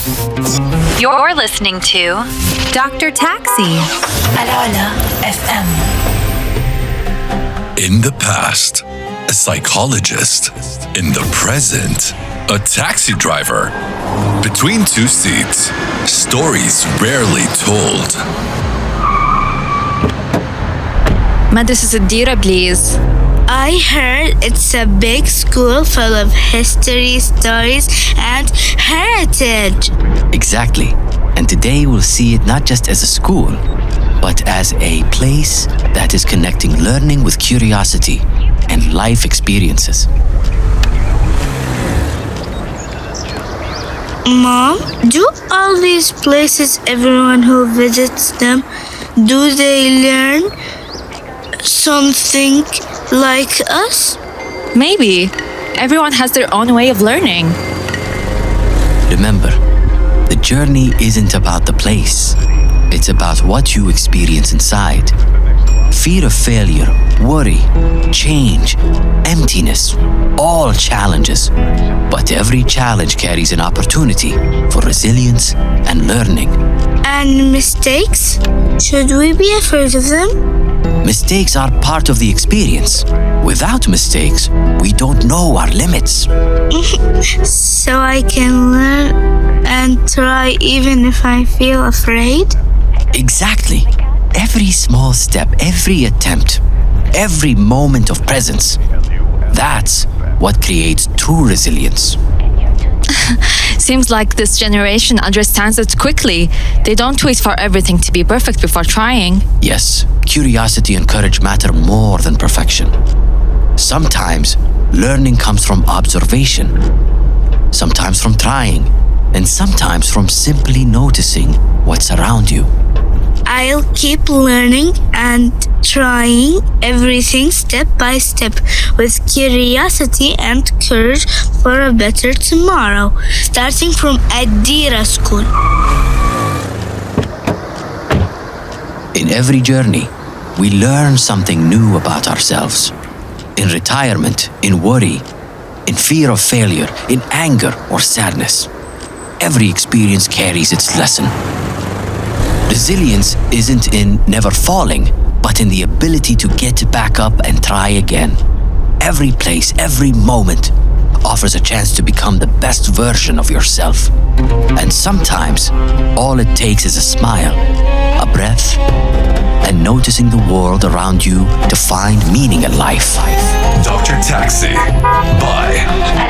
You're listening to Dr. Taxi. Alala FM. In the past, a psychologist. In the present, a taxi driver. Between two seats, stories rarely told. Ma, this is Adira, please. I heard it's a big school full of history, stories, and heritage. Exactly. And today we'll see it not just as a school, but as a place that is connecting learning with curiosity and life experiences. Mom, do all these places, everyone who visits them, do they learn something like us? Maybe. Everyone has their own way of learning. Remember, the journey isn't about the place. It's about what you experience inside. Fear of failure, worry, change, emptiness, all challenges. But every challenge carries an opportunity for resilience and learning. And mistakes? Should we be afraid of them? Mistakes are part of the experience. Without mistakes, we don't know our limits. So I can learn and try even if I feel afraid? Exactly. Every small step, every attempt, every moment of presence. That's what creates true resilience. Seems like this generation understands it quickly. They don't wait for everything to be perfect before trying. Yes, curiosity and courage matter more than perfection. Sometimes learning comes from observation, sometimes from trying, and sometimes from simply noticing what's around you. I'll keep learning and trying everything step by step with curiosity and courage for a better tomorrow, starting from Adira School. In every journey, we learn something new about ourselves. In retirement, in worry, in fear of failure, in anger or sadness. Every experience carries its lesson. Resilience isn't in never falling, but in the ability to get back up and try again. Every place, every moment offers a chance to become the best version of yourself. And sometimes, all it takes is a smile, a breath, and noticing the world around you to find meaning in life. Dr. Taxi by